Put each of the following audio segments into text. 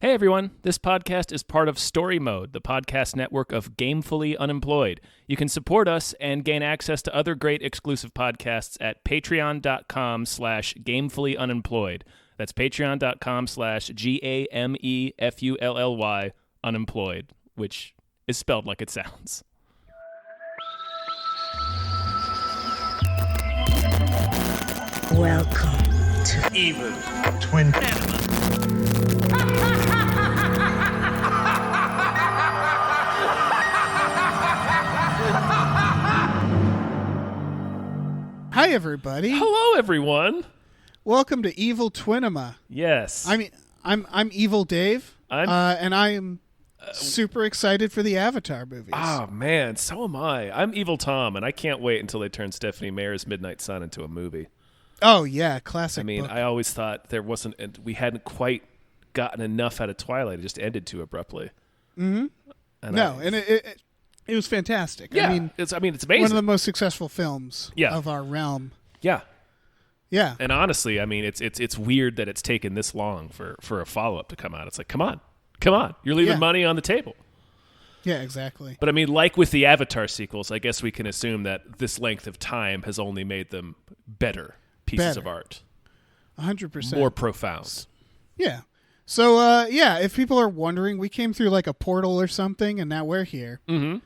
Hey everyone, this podcast is part of Story Mode, the podcast network of Gamefully Unemployed. You can support us and gain access to other great exclusive podcasts at patreon.com/gamefullyunemployed. That's patreon.com/GAMEFULLY unemployed, which is spelled like it sounds. Welcome to EP01. Hi, everybody. Hello everyone. Welcome to Evil Twinema. Yes. I'm Evil Dave, and I am super excited for the Avatar movies. Oh man, so am I. I'm Evil Tom, and I can't wait until they turn Stephanie Meyer's Midnight Sun into a movie. Oh yeah, classic. I mean, book. I always thought we hadn't quite gotten enough out of Twilight. It just ended too abruptly. Mm-hmm. And it was fantastic. Yeah, I mean, it's amazing. One of the most successful films of our realm. Yeah. Yeah. And honestly, I mean, it's weird that it's taken this long for a follow-up to come out. It's like, come on. You're leaving money on the table. Yeah, exactly. But I mean, like with the Avatar sequels, I guess we can assume that this length of time has only made them better pieces of art. 100%. More profound. Yeah. So, if people are wondering, we came through like a portal or something, and now we're here. Mm-hmm.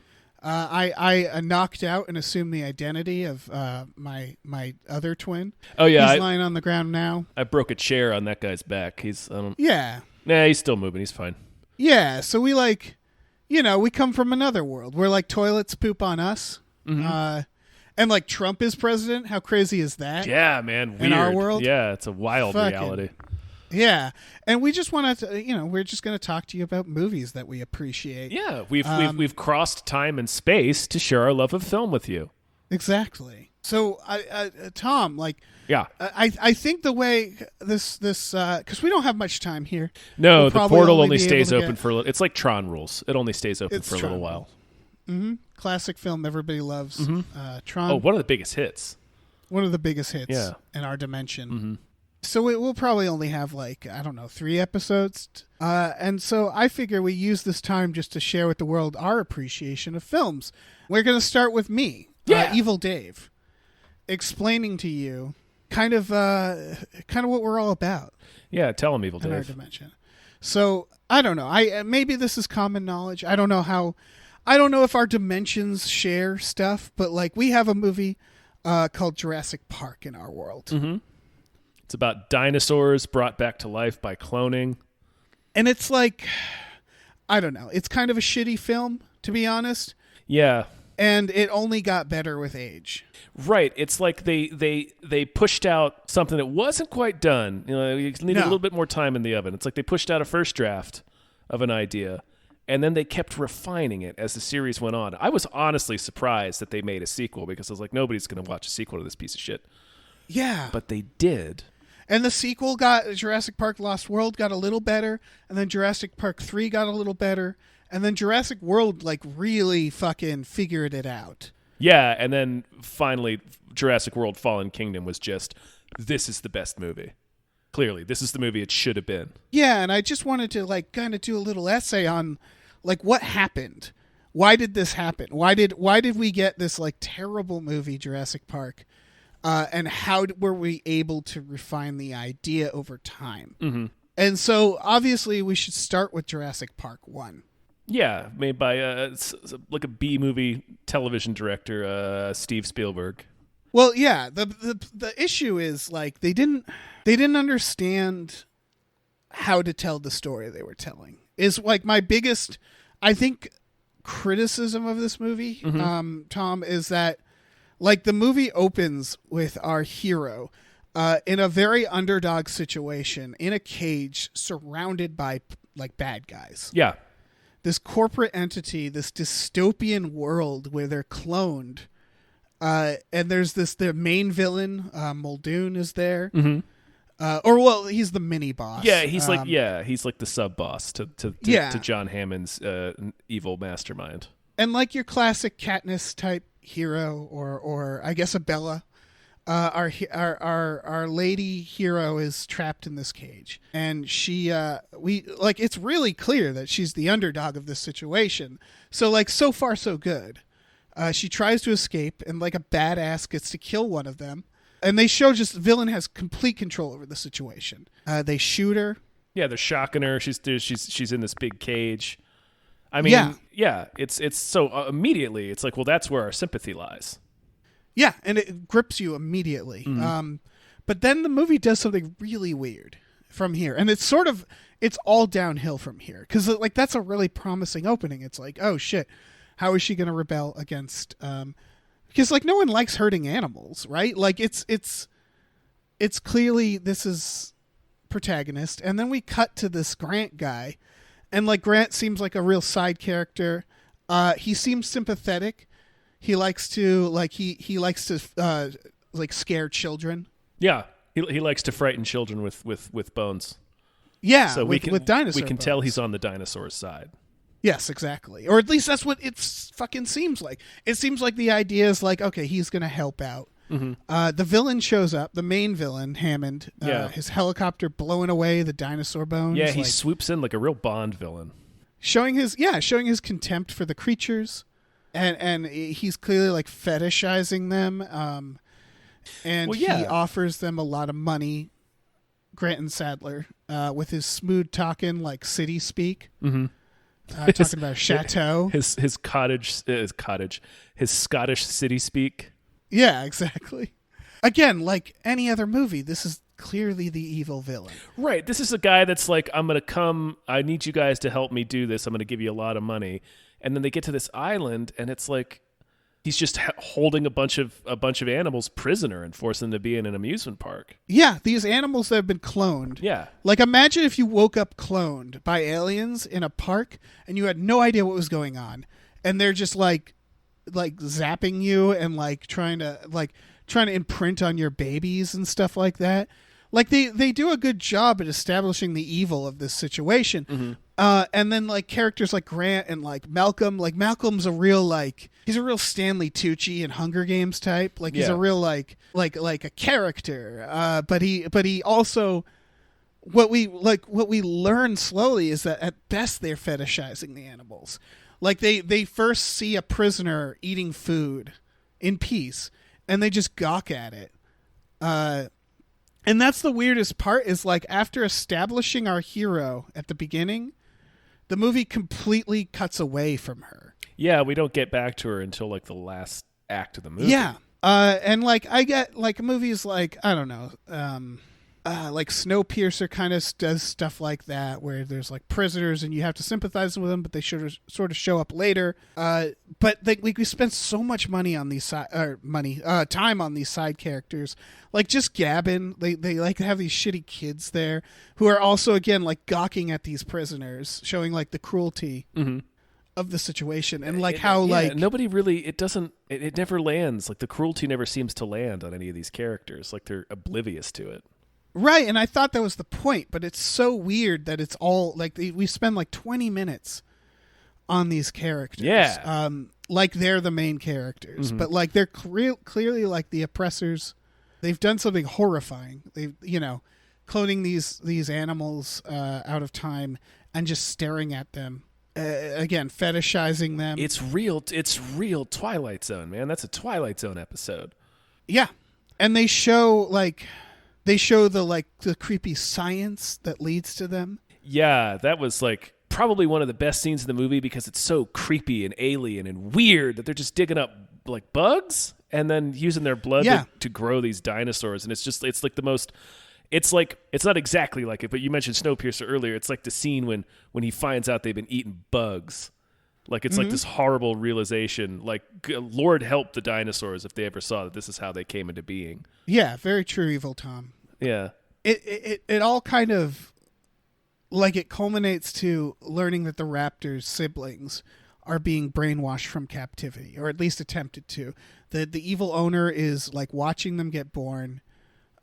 I knocked out and assumed the identity of my other twin. Oh yeah, he's lying on the ground now. I broke a chair on that guy's back. He's still moving. He's fine. Yeah, so we we come from another world where like toilets poop on us, and like Trump is president. How crazy is that? Yeah, man. Weird. In our world, yeah, it's a wild reality. Yeah, and we just want to, we're just going to talk to you about movies that we appreciate. Yeah, we've crossed time and space to share our love of film with you. Exactly. So, Tom, yeah, I think the way this because we don't have much time here. No, the portal only stays open for. It's like Tron rules. It only stays open for a little while. Mm-hmm. Classic film everybody loves. Mm-hmm. Tron. Oh, one of the biggest hits. One of the biggest hits in our dimension. Mm-hmm. So we'll probably only have 3 episodes. And so I figure we use this time just to share with the world our appreciation of films. We're going to start with me, Evil Dave, explaining to you kind of what we're all about. Yeah, tell him, Evil Dave. In our dimension. So I don't know. Maybe this is common knowledge. I don't know if our dimensions share stuff, but we have a movie called Jurassic Park in our world. Mm-hmm. It's about dinosaurs brought back to life by cloning. And it's I don't know. It's kind of a shitty film, to be honest. Yeah. And it only got better with age. Right. It's like they pushed out something that wasn't quite done. You needed a little bit more time in the oven. It's like they pushed out a first draft of an idea, and then they kept refining it as the series went on. I was honestly surprised that they made a sequel because I was like, nobody's going to watch a sequel to this piece of shit. Yeah. But they did. And the sequel Jurassic Park Lost World got a little better, and then Jurassic Park 3 got a little better, and then Jurassic World really fucking figured it out. Yeah, and then finally Jurassic World Fallen Kingdom was just, this is the best movie. Clearly, this is the movie it should have been. Yeah, and I just wanted to kind of do a little essay on what happened. Why did this happen? Why did we get this terrible movie Jurassic Park? And how were we able to refine the idea over time? Mm-hmm. And so, obviously, we should start with Jurassic Park 1. Yeah, made by a B-movie television director, Steve Spielberg. Well, yeah, the issue is they didn't understand how to tell the story they were telling. Is my biggest, I think, criticism of this movie, Tom, is that. The movie opens with our hero in a very underdog situation in a cage surrounded by bad guys. Yeah. This corporate entity, this dystopian world where they're cloned. And there's their main villain, Muldoon, is there. Mm-hmm. He's the mini boss. Yeah, he's he's the sub boss to John Hammond's evil mastermind. And your classic Katniss type hero or I guess a Bella our lady hero is trapped in this cage, and it's really clear that she's the underdog of this situation. So like, so far so good. She tries to escape, and like a badass gets to kill one of them, and they show just the villain has complete control over the situation. They shoot her. Yeah, they're shocking her. She's in this big cage. I mean, yeah, it's so immediately it's like, well, that's where our sympathy lies. Yeah, and it grips you immediately. Mm-hmm. But then the movie does something really weird from here, and it's all downhill from here, because like that's a really promising opening. It's like, oh shit, how is she going to rebel against? Because like no one likes hurting animals, right? Like it's clearly this is protagonist, and then we cut to this Grant guy, and like Grant seems like a real side character. He seems sympathetic. He likes to scare children. Yeah, he likes to frighten children with bones. Yeah, so with dinosaur we can bones. tell he's on the dinosaur's side. Yes, exactly. Or at least that's what it fucking seems like. It seems like the idea is like, okay, he's going to help out. Mm-hmm. The villain shows up, the main villain, Hammond. His helicopter blowing away the dinosaur bones. Yeah, he swoops in like a real Bond villain, showing his contempt for the creatures. And he's clearly like fetishizing them, he offers them a lot of money. Grant and Sadler, with his smooth talking like city speak, talking about a chateau, his Scottish city speak. Yeah, exactly. Again, like any other movie, this is clearly the evil villain. Right. This is a guy that's like, I'm gonna come. I need you guys to help me do this. I'm gonna give you a lot of money. And then they get to this island, and it's like he's just holding a bunch of animals prisoner and forcing them to be in an amusement park. Yeah, these animals that have been cloned. Yeah. Like imagine if you woke up cloned by aliens in a park and you had no idea what was going on, and they're just like zapping you and like trying to imprint on your babies and stuff like that. Like they do a good job at establishing the evil of this situation. Mm-hmm. And then like characters like Grant and like Malcolm, like Malcolm's he's a real Stanley Tucci and Hunger Games type. Like he's a real like a character. But he also, what we learn slowly is that at best they're fetishizing the animals. Like they first see a prisoner eating food in peace and they just gawk at it. And that's the weirdest part is like after establishing our hero at the beginning, the movie completely cuts away from her. Yeah, we don't get back to her until like the last act of the movie. Yeah. And like I get like movies like, I don't know, like Snowpiercer kind of does stuff like that where there's like prisoners and you have to sympathize with them, but they sort of show up later. But we spent so much money on these time on these side characters, like just gabbing. They like have these shitty kids there who are also again like gawking at these prisoners, showing like the cruelty of the situation and like nobody really it never lands. Like the cruelty never seems to land on any of these characters. Like they're oblivious to it. Right, and I thought that was the point, but it's so weird that it's all like we spend like 20 minutes on these characters. Yeah. Like they're the main characters, but like they're clearly like the oppressors. They've done something horrifying. They've, cloning these animals out of time and just staring at them. Again, fetishizing them. It's real Twilight Zone, man. That's a Twilight Zone episode. Yeah. And they show the creepy science that leads to them. Yeah, that was like probably one of the best scenes in the movie because it's so creepy and alien and weird that they're just digging up like bugs and then using their blood to grow these dinosaurs. And it's not exactly like it, but you mentioned Snowpiercer earlier. It's like the scene when he finds out they've been eating bugs. Like it's like this horrible realization, like Lord help the dinosaurs if they ever saw that this is how they came into being. Yeah, very true, Evil Tom. Yeah. It all kind of like it culminates to learning that the raptors' siblings are being brainwashed from captivity, or at least attempted to. The evil owner is like watching them get born.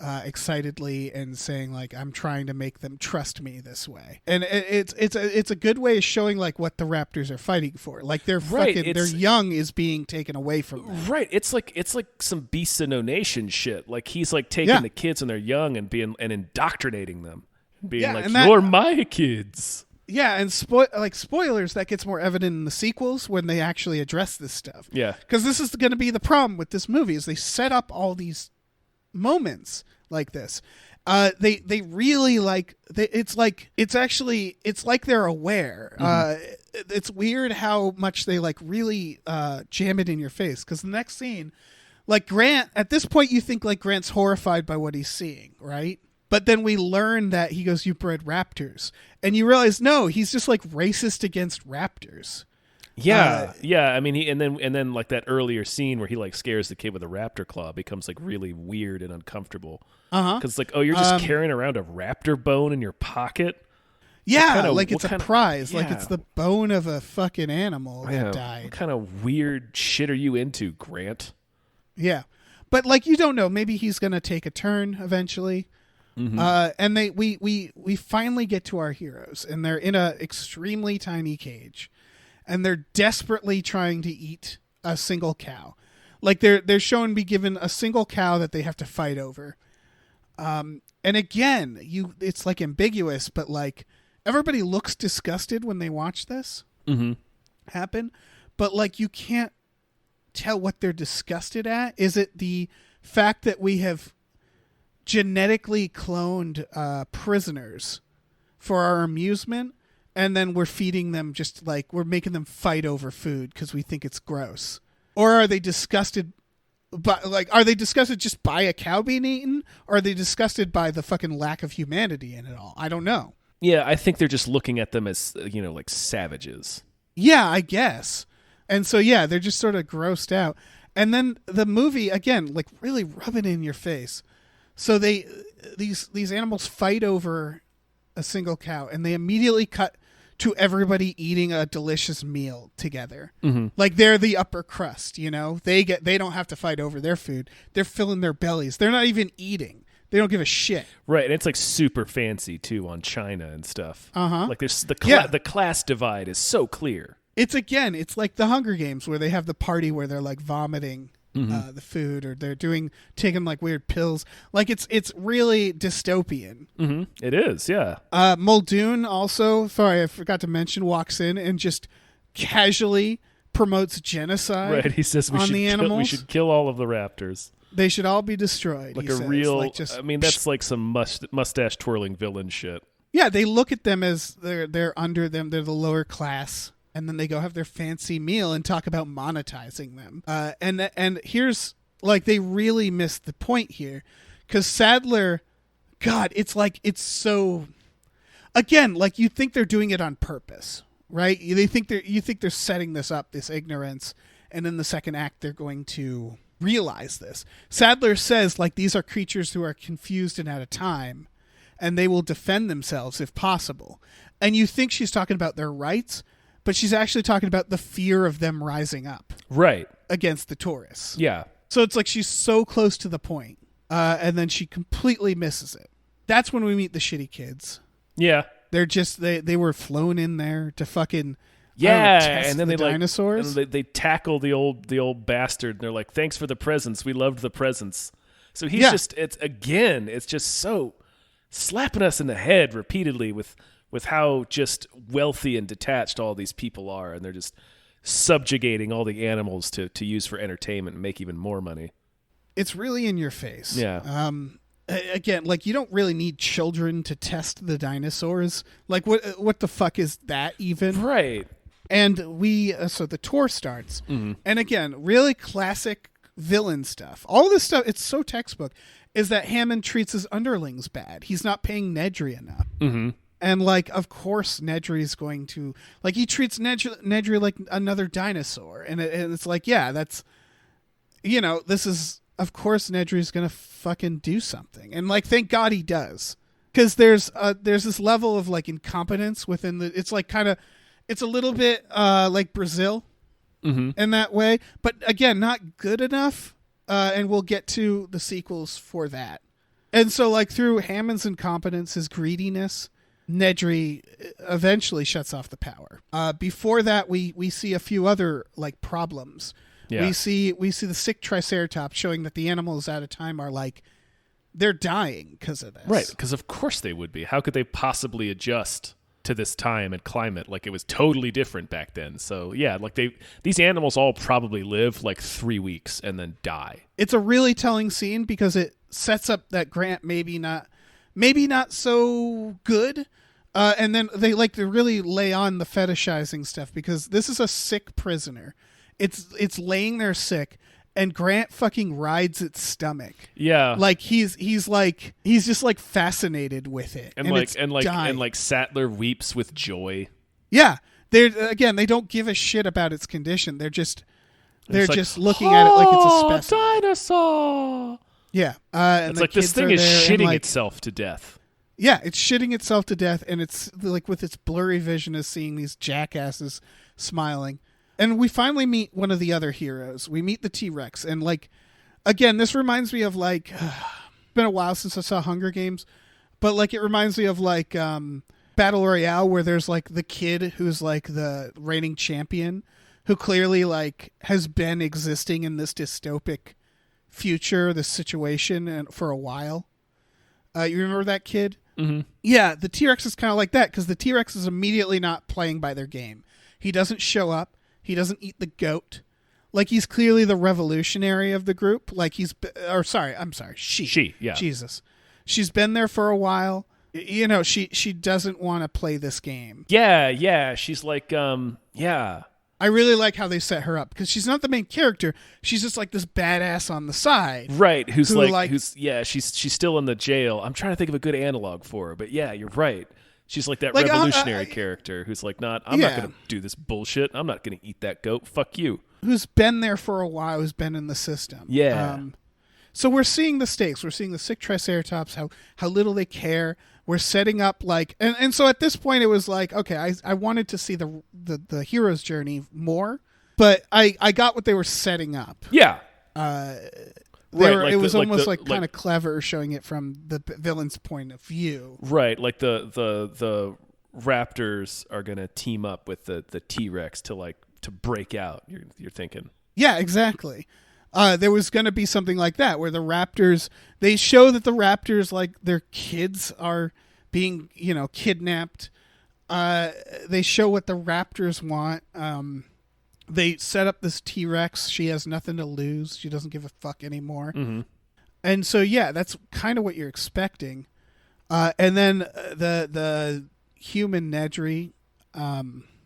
excitedly and saying like, I'm trying to make them trust me this way. And it's a good way of showing like what the raptors are fighting for. Like their their young is being taken away from them. Right. It's like some Beasts of No Nation shit. Like he's like taking the kids when they're young and indoctrinating them. Being like, you're my kids. Yeah, and spoilers, that gets more evident in the sequels when they actually address this stuff. Yeah. Because this is going to be the problem with this movie is they set up all these moments like this. They really like it's like they're aware. It's weird how much they like really jam it in your face, because the next scene, like Grant, at this point you think like Grant's horrified by what he's seeing, right? But then we learn that he goes, "You bred raptors," and you realize no, he's just like racist against raptors. Yeah, yeah. I mean, and then like that earlier scene where he like scares the kid with a raptor claw becomes like really weird and uncomfortable. Because it's like, oh, you're just carrying around a raptor bone in your pocket. Yeah, like it's a prize. Like it's the bone of a fucking animal that died. What kind of weird shit are you into, Grant? Yeah, but like you don't know. Maybe he's gonna take a turn eventually. Mm-hmm. And we finally get to our heroes, and they're in a extremely tiny cage, and they're desperately trying to eat a single cow. Like they're shown to be given a single cow that they have to fight over. And again, it's like ambiguous, but like everybody looks disgusted when they watch this happen, but like you can't tell what they're disgusted at. Is it the fact that we have genetically cloned prisoners for our amusement, and then we're feeding them, just like we're making them fight over food because we think it's gross? Or are they disgusted just by a cow being eaten, or are they disgusted by the fucking lack of humanity in it all? I don't know. Yeah, I think they're just looking at them as, like savages. Yeah, I guess. And so yeah, they're just sort of grossed out. And then the movie again, like really rub it in your face. So these animals fight over a single cow, and they immediately cut to everybody eating a delicious meal together. Mm-hmm. Like they're the upper crust, They don't have to fight over their food. They're filling their bellies. They're not even eating. They don't give a shit. Right, and it's like super fancy too on China and stuff. Like there's the class divide is so clear. It's like the Hunger Games where they have the party where they're like vomiting the food, or they're taking like weird pills. Like it's really dystopian. Mm-hmm. It is, yeah. Muldoon also, sorry, I forgot to mention, walks in and just casually promotes genocide. Right, he says we should kill all of the raptors. They should all be destroyed. Like that's like some mustache twirling villain shit. Yeah, they look at them as they're under them. They're the lower class. And then they go have their fancy meal and talk about monetizing them. And here's, like, they really missed the point here. Because Sadler, God, it's so... Again, like, you think they're doing it on purpose, right? You think they're setting this up, this ignorance, and in the second act they're going to realize this. Sadler says, like, these are creatures who are confused and out of time, and they will defend themselves if possible. And you think she's talking about their rights, but she's actually talking about the fear of them rising up. Right. Against the tourists. Yeah. So it's like she's so close to the point, and then she completely misses it. That's when we meet the shitty kids. Yeah. They're just, they were flown in there to fucking... test and then the dinosaurs. They tackle the old bastard, and they're like, "Thanks for the presents. We loved the presents." So he's it's just so slapping us in the head repeatedly with how just wealthy and detached all these people are, and they're just subjugating all the animals to use for entertainment and make even more money. It's really in your face. Yeah. Again, like, you don't really need children to test the dinosaurs. Like, what the fuck is that even? Right. And so the tour starts. Mm-hmm. And again, really classic villain stuff. All this stuff, it's so textbook, is that Hammond treats his underlings bad. He's not paying Nedry enough. Mm-hmm. And, like, of course, Nedry's going to... Like, he treats Nedry like another dinosaur. And it's like, yeah, that's... this is... Of course, Nedry's going to fucking do something. And, like, thank God he does. Because there's this level of, like, incompetence within the... It's, like, kind of... It's a little bit like Brazil in that way. But, again, not good enough. And we'll get to the sequels for that. And so, like, through Hammond's incompetence, his greediness, Nedry eventually shuts off the power. Before that, we see a few other, like, problems. Yeah. We see the sick Triceratops, showing that the animals at a time are, like, they're dying because of this. Right, because of course they would be. How could they possibly adjust to this time and climate? Like, it was totally different back then. So, yeah, like these animals all probably live, like, 3 weeks and then die. It's a really telling scene because it sets up that Grant maybe not so good. And then they like to really lay on the fetishizing stuff because this is a sick prisoner. It's laying there sick, and Grant fucking rides its stomach. Yeah, like he's just like fascinated with it, and Sattler weeps with joy. Yeah, they don't give a shit about its condition. They're just looking at it like it's a specimen. Dinosaur. Yeah, and it's like this thing is shitting itself to death. Yeah, it's shitting itself to death, and it's like with its blurry vision is seeing these jackasses smiling. And we finally meet one of the other heroes. We meet the T-Rex, and like, again, this reminds me of like, it's been a while since I saw Hunger Games, but like it reminds me of like Battle Royale, where there's like the kid who's like the reigning champion, who clearly like has been existing in this dystopic future, this situation, and for a while. You remember that kid? Mm-hmm. Yeah, the T-Rex is kind of like that because the T-Rex is immediately not playing by their game. He doesn't show up. He doesn't eat the goat. Like, he's clearly the revolutionary of the group. Like, she. She, yeah. Jesus. She's been there for a while. You know, she doesn't want to play this game. Yeah. She's like, yeah. I really like how they set her up because she's not the main character. She's just like this badass on the side. Right. She's still in the jail. I'm trying to think of a good analog for her, but yeah, you're right. She's like that revolutionary character who's like, I'm not going to do this bullshit. I'm not going to eat that goat. Fuck you. Who's been there for a while, who's been in the system. Yeah. So we're seeing the stakes. We're seeing the sick Triceratops, how little they care. We're setting up like, and so at this point it was like, okay, I wanted to see the hero's journey more, but I got what they were setting up. Yeah. It was almost kind of clever showing it from the villain's point of view. Right, like the raptors are gonna team up with the T-Rex to break out. You're thinking. Yeah, exactly. There was going to be something like that where the raptors, they show that the raptors, like their kids are being, kidnapped. They show what the raptors want. They set up this T-Rex. She has nothing to lose. She doesn't give a fuck anymore. Mm-hmm. And so, yeah, that's kind of what you're expecting. And then the human Nedry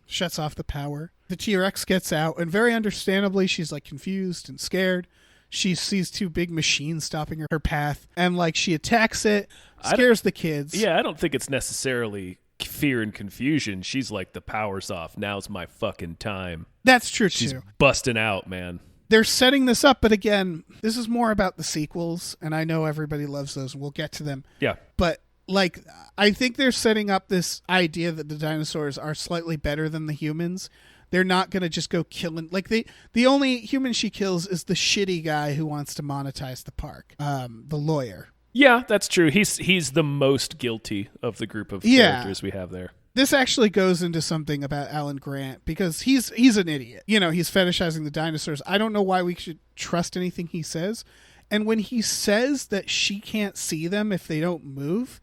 shuts off the power. The T-Rex gets out, and very understandably, she's like confused and scared. She sees two big machines stopping her path, and like she attacks it, scares the kids. Yeah, I don't think it's necessarily fear and confusion. She's like, the power's off. Now's my fucking time. That's true, She's too. busting out, man. They're setting this up, but again, this is more about the sequels, and I know everybody loves those, and we'll get to them. Yeah. But like, I think they're setting up this idea that the dinosaurs are slightly better than the humans. They're not going to just go killing. Like, the only human she kills is the shitty guy who wants to monetize the park, the lawyer. Yeah, that's true. He's the most guilty of the group of characters we have there. This actually goes into something about Alan Grant because he's an idiot. He's fetishizing the dinosaurs. I don't know why we should trust anything he says. And when he says that she can't see them if they don't move,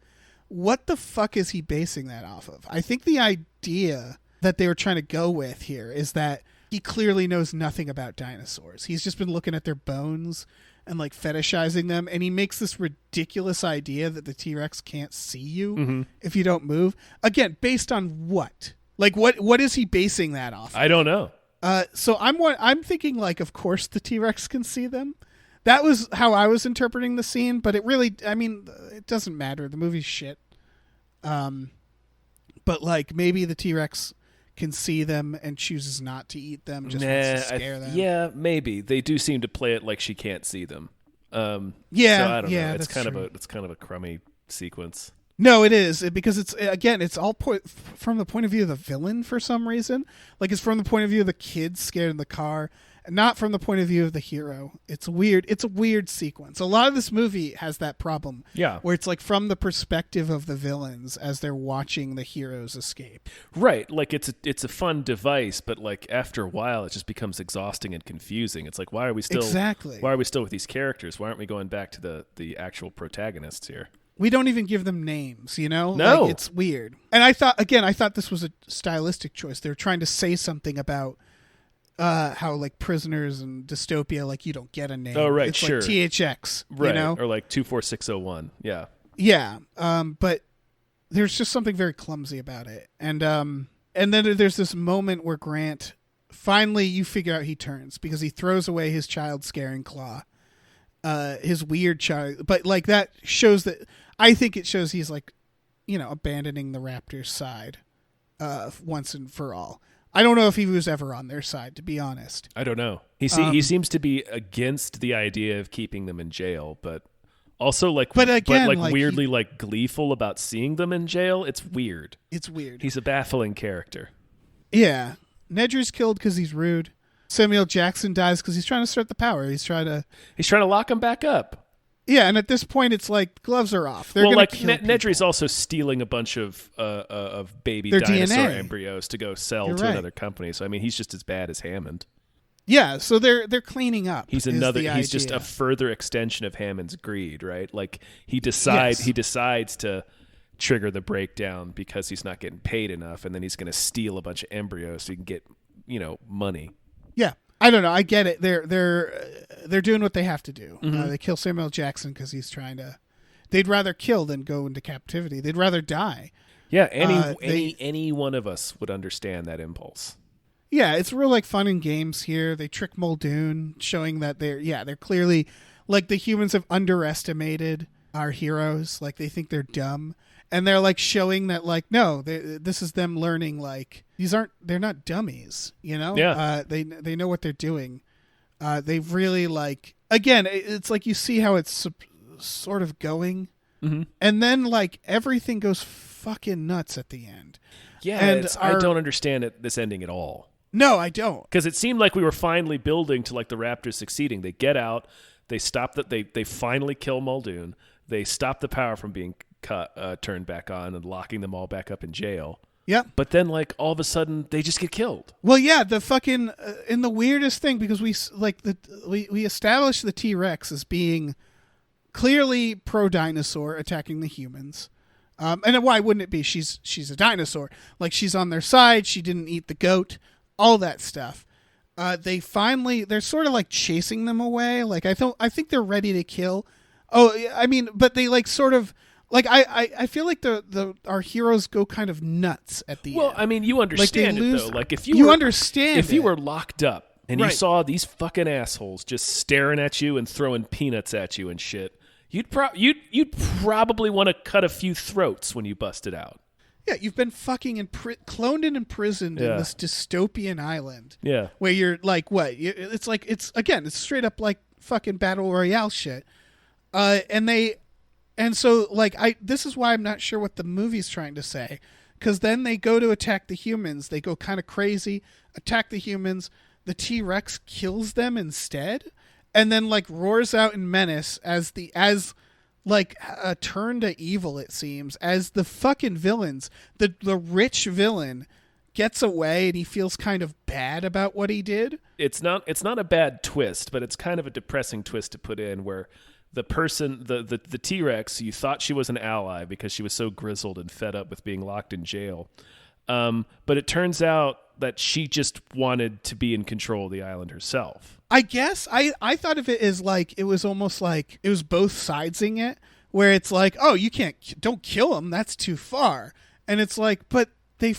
what the fuck is he basing that off of? I think the idea that they were trying to go with here is that he clearly knows nothing about dinosaurs. He's just been looking at their bones and like fetishizing them, and he makes this ridiculous idea that the T-Rex can't see you if you don't move. Again, based on what? Like what is he basing that off? I don't know. So I'm thinking like, of course the T-Rex can see them. That was how I was interpreting the scene, but it really, I mean, it doesn't matter. The movie's shit. But like maybe the T-Rex can see them and chooses not to eat them, just wants to scare them. Yeah, maybe. They do seem to play it like she can't see them. So I don't know. It's that's kind of a crummy sequence. No, it is, because it's all from the point of view of the villain for some reason. Like, it's from the point of view of the kids scared in the car, not from the point of view of the hero. It's weird. It's a weird sequence. A lot of this movie has that problem. Yeah. Where it's like from the perspective of the villains as they're watching the heroes escape. Right. Like it's a fun device, but like after a while it just becomes exhausting and confusing. It's like, why are we still with these characters? Why aren't we going back to the actual protagonists here? We don't even give them names, you know? No. Like, it's weird. And I thought this was a stylistic choice. They were trying to say something about how like prisoners and dystopia, like you don't get a name. Oh, right, it's sure. like THX, Right. you know? Or like 24601. Yeah. Yeah. But there's just something very clumsy about it. And then there's this moment where Grant, finally you figure out he turns because he throws away his child scaring claw. His weird child, but like that shows that I think it shows he's like, you know, abandoning the Raptors' side once and for all. I don't know if he was ever on their side, to be honest. I don't know. He seems to be against the idea of keeping them in jail, but also like, weirdly like gleeful about seeing them in jail. It's weird. It's weird. He's a baffling character. Yeah, Nedry's killed because he's rude. Samuel Jackson dies because he's trying to start the power. He's trying to lock him back up. Yeah, and at this point, it's like gloves are off. They're Nedry's also stealing a bunch of baby their dinosaur DNA. Embryos to go sell You're to right. another company. So I mean, he's just as bad as Hammond. Yeah, so they're cleaning up. He's just a further extension of Hammond's greed, right? Like he decides to trigger the breakdown because he's not getting paid enough, and then he's going to steal a bunch of embryos so he can get, you know, money. Yeah, I don't know. I get it. They're doing what they have to do. Mm-hmm. They kill Samuel Jackson because he's trying to. They'd rather kill than go into captivity. They'd rather die. Yeah, any one of us would understand that impulse. Yeah, it's real like fun and games here. They trick Muldoon, showing that they're clearly like the humans have underestimated our heroes. Like they think they're dumb, and they're like showing that like no, this is them learning like they're not dummies, you know? Yeah. They know what they're doing. They've really like again, it's like you see how it's sort of going, mm-hmm. and then like everything goes fucking nuts at the end. Yeah, and I don't understand this ending at all. No, I don't. Because it seemed like we were finally building to like the Raptors succeeding. They get out, they stop that. They finally kill Muldoon. They stop the power from being turned back on and locking them all back up in jail. Yeah. But then like all of a sudden they just get killed. Well, yeah, the fucking and the weirdest thing because we established the T-Rex as being clearly pro-dinosaur attacking the humans. And why wouldn't it be? She's a dinosaur. Like she's on their side. She didn't eat the goat. All that stuff. They're sort of like chasing them away. Like I think they're ready to kill. Oh, I mean, but they like sort of like I feel like our heroes go kind of nuts at the end. Well, I mean, you understand it though. Like if you were locked up and right. you saw these fucking assholes just staring at you and throwing peanuts at you and shit, you'd probably want to cut a few throats when you busted out. Yeah, you've been fucking cloned and imprisoned in this dystopian island. Yeah. Where you're like, what? It's like, it's straight up like fucking Battle Royale shit. And so like, this is why I'm not sure what the movie's trying to say. Because then they go to attack the humans. They go kind of crazy, attack the humans. The T-Rex kills them instead. And then like roars out in menace as like a turn to evil, it seems, as the fucking villains, the rich villain gets away and he feels kind of bad about what he did. It's not a bad twist, but it's kind of a depressing twist to put in where the person, the T-Rex, you thought she was an ally because she was so grizzled and fed up with being locked in jail. But it turns out that she just wanted to be in control of the island herself. I guess I thought of it as like it was almost like it was both sidesing it, where it's like, oh, don't kill him, that's too far, and it's like, but they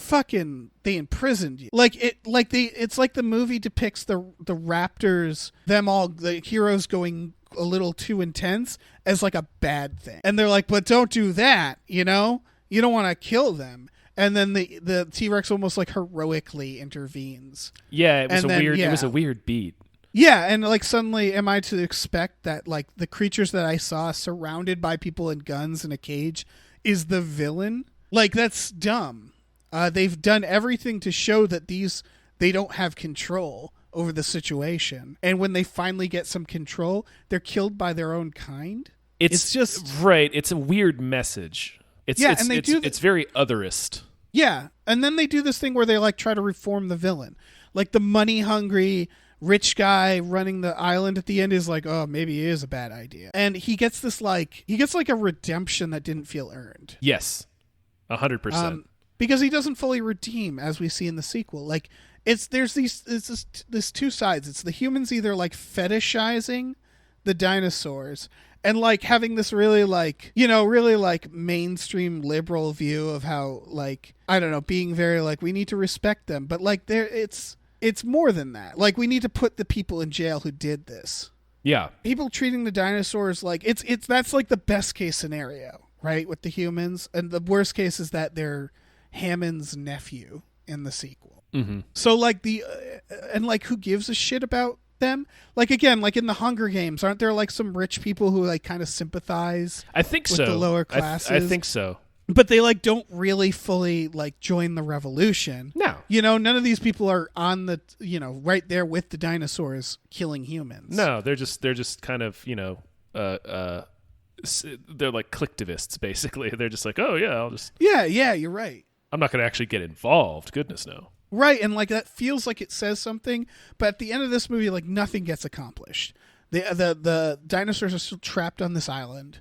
imprisoned you, it's like the movie depicts the Raptors, the heroes going a little too intense as like a bad thing, and they're like, but don't do that, you know, you don't want to kill them. And then the T-Rex almost like heroically intervenes. Yeah, it was It was a weird beat. Yeah, and like suddenly am I to expect that like the creatures that I saw surrounded by people and guns in a cage is the villain? Like that's dumb. They've done everything to show that they don't have control, over the situation. And when they finally get some control, they're killed by their own kind. It's just right. It's a weird message. It's very otherist. Yeah, and then they do this thing where they like try to reform the villain. Like the money-hungry rich guy running the island at the end is like, oh, maybe it is a bad idea. And he gets this like a redemption that didn't feel earned. Yes, 100%. Because he doesn't fully redeem, as we see in the sequel. Like there's two sides. It's the humans either like fetishizing the dinosaurs and like having this really like, really like mainstream liberal view of how like, I don't know, being very like, we need to respect them. But like it's more than that. Like we need to put the people in jail who did this. Yeah. People treating the dinosaurs like that's like the best case scenario, right? With the humans. And the worst case is that they're Hammond's nephew in the sequel. Mm-hmm. So like and like who gives a shit about them? Like again, like in the Hunger Games, aren't there like some rich people who like kind of sympathize? I think with so. The lower classes. I think so. But they like don't really fully like join the revolution. No. None of these people are on the right there with the dinosaurs killing humans. No, they're just kind of they're like collectivists basically. They're just like, oh yeah, I'll just yeah, you're right. I'm not going to actually get involved. Goodness no. Right, and like that feels like it says something, but at the end of this movie, like nothing gets accomplished. The dinosaurs are still trapped on this island.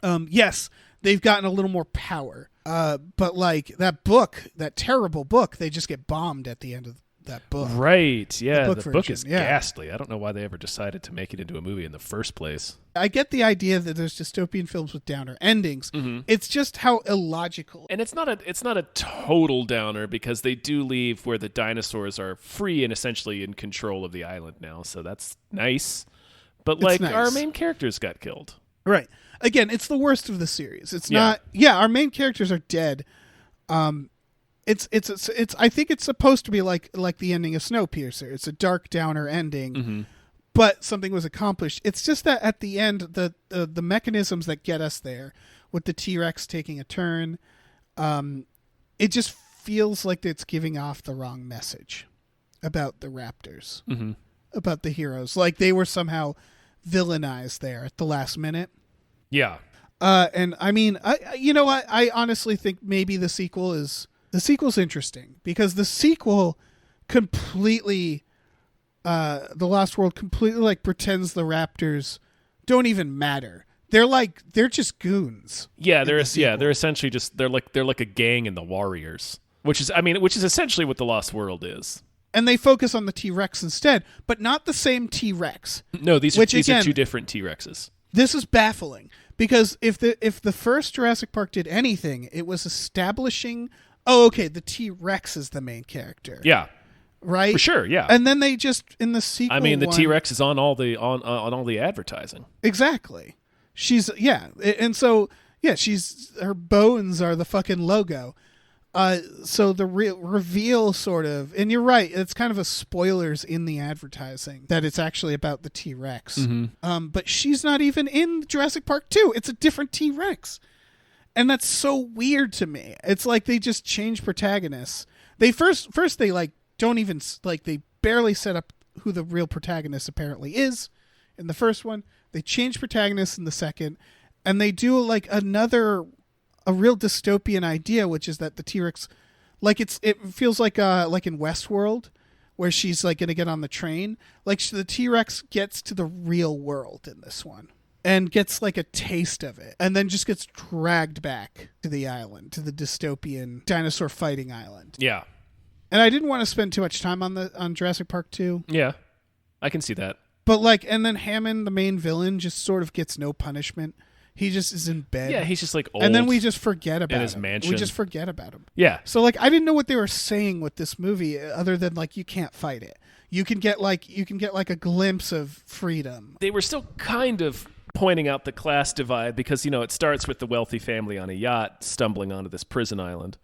Yes, they've gotten a little more power, but like that terrible book, they just get bombed at the end of that book. Right, yeah, the book is yeah. ghastly. I don't know why they ever decided to make it into a movie in the first place. I get the idea that there's dystopian films with downer endings. Mm-hmm. It's just how illogical. And it's not a total downer because they do leave where the dinosaurs are free and essentially in control of the island now. So that's nice. But like nice. Our main characters got killed. Right. Again, it's the worst of the series. It's not. Yeah, our main characters are dead. It's I think it's supposed to be like the ending of Snowpiercer. It's a dark downer ending. Mm-hmm. But something was accomplished. It's just that at the end, the mechanisms that get us there, with the T-Rex taking a turn, it just feels like it's giving off the wrong message about the Raptors, mm-hmm. about the heroes. Like they were somehow villainized there at the last minute. Yeah. And I mean, I honestly think maybe the sequel's interesting because the sequel completely. The Lost World completely like pretends the Raptors don't even matter. They're just goons. Yeah, they're essentially just they're like a gang in the Warriors, which is essentially what the Lost World is. And they focus on the T-Rex instead, but not the same T-Rex. No, these are two different T-Rexes. This is baffling because if the first Jurassic Park did anything, it was establishing. Oh, okay, the T-Rex is the main character. Yeah. Right? For sure, yeah. And then they just in the sequel. I mean, the T-Rex is on all the on all the advertising. Exactly. And so her bones are the fucking logo. So the reveal sort of, and you're right, it's kind of a spoilers in the advertising that it's actually about the T-Rex. Mm-hmm. But she's not even in Jurassic Park 2. It's a different T-Rex. And that's so weird to me. It's like they just change protagonists. They first they like don't even like they barely set up who the real protagonist apparently is in the first one. They change protagonists in the second, and they do like a real dystopian idea, which is that the T-Rex, like it feels like in Westworld, where she's like gonna get on the train. Like the T-Rex gets to the real world in this one and gets like a taste of it, and then just gets dragged back to the island, to the dystopian dinosaur fighting island. Yeah. And I didn't want to spend too much time on Jurassic Park 2. Yeah, I can see that. But like, and then Hammond, the main villain, just sort of gets no punishment. He just is in bed. Yeah, he's just like old. And then we just forget about him. In his mansion. We just forget about him. Yeah. So like, I didn't know what they were saying with this movie, other than like, you can't fight it. You can get like a glimpse of freedom. They were still kind of pointing out the class divide because it starts with the wealthy family on a yacht stumbling onto this prison island.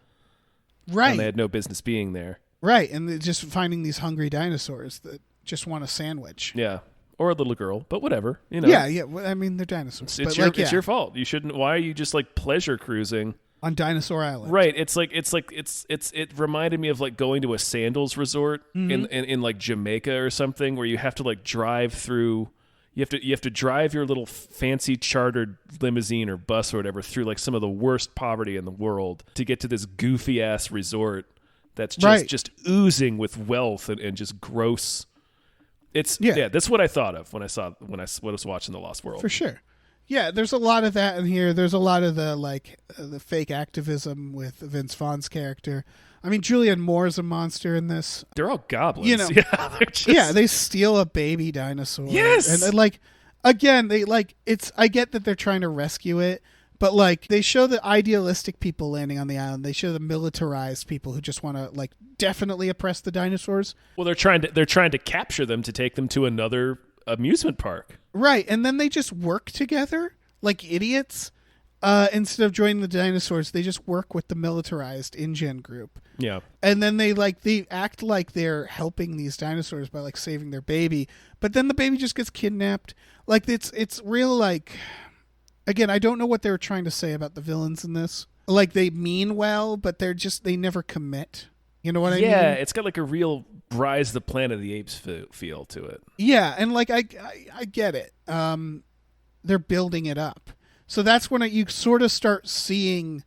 Right. And they had no business being there. Right, and they're just finding these hungry dinosaurs that just want a sandwich. Yeah. Or a little girl, but whatever. Yeah. Well, I mean, they're dinosaurs. It's your fault. You shouldn't. Why are you just like pleasure cruising on Dinosaur Island. Right. It reminded me of like going to a sandals resort in like Jamaica or something, where you have to like drive through. You have to drive your little fancy chartered limousine or bus or whatever through like some of the worst poverty in the world to get to this goofy ass resort that's just oozing with wealth and just gross. That's what I thought of when I was watching The Lost World. For sure. Yeah, there's a lot of that in here. There's a lot of the the fake activism with Vince Vaughn's character. I mean, Julianne Moore's a monster in this. They're all goblins. You know, they steal a baby dinosaur. Yes, and like again, they like it's. I get that they're trying to rescue it, but like they show the idealistic people landing on the island. They show the militarized people who just want to like definitely oppress the dinosaurs. Well, they're trying to capture them to take them to another amusement park. Right, and then they just work together like idiots. Instead of joining the dinosaurs, they just work with the militarized InGen group. Yeah. And then they act like they're helping these dinosaurs by like saving their baby, but then the baby just gets kidnapped. Like it's real like again, I don't know what they were trying to say about the villains in this. Like they mean well, but they never commit. You know what I mean? Yeah, it's got like a real Rise of the Planet of the Apes feel to it. Yeah, and like I get it. They're building it up. So that's when you sort of start seeing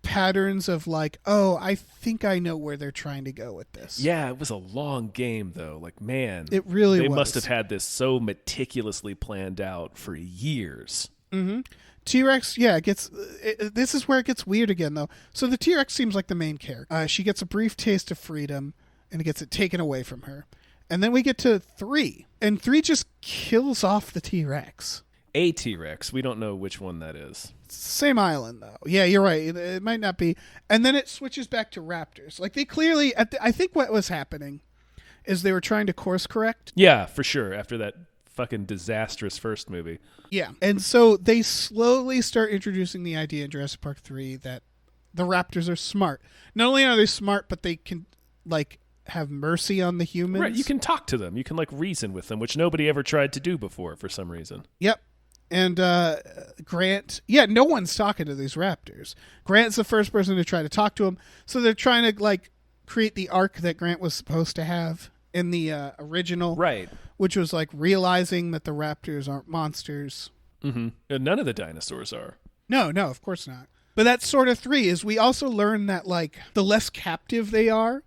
patterns of like, oh, I think I know where they're trying to go with this. Yeah, it was a long game though. Like, man, it really they was. must have had this so meticulously planned out for years. Mm-hmm. T-Rex, this is where it gets weird again though. So the T-Rex seems like the main character. She gets a brief taste of freedom and gets it taken away from her. And then we get to 3, and 3 just kills off the T-Rex. A T-Rex. We don't know which one that is. Same island, though. Yeah, you're right. It might not be. And then it switches back to raptors. Like, they clearly... I think what was happening is they were trying to course correct. Yeah, for sure. After that fucking disastrous first movie. Yeah. And so they slowly start introducing the idea in Jurassic Park 3 that the raptors are smart. Not only are they smart, but they can, like, have mercy on the humans. Right. You can talk to them. You can, like, reason with them, which nobody ever tried to do before for some reason. Yep. And Grant, no one's talking to these raptors. Grant's the first person to try to talk to him. So they're trying to like create the arc that Grant was supposed to have in the original, right? Which was like realizing that the raptors aren't monsters. Mm-hmm. None of the dinosaurs are. No, of course not. But that's sort of 3. Is we also learn that like the less captive they are,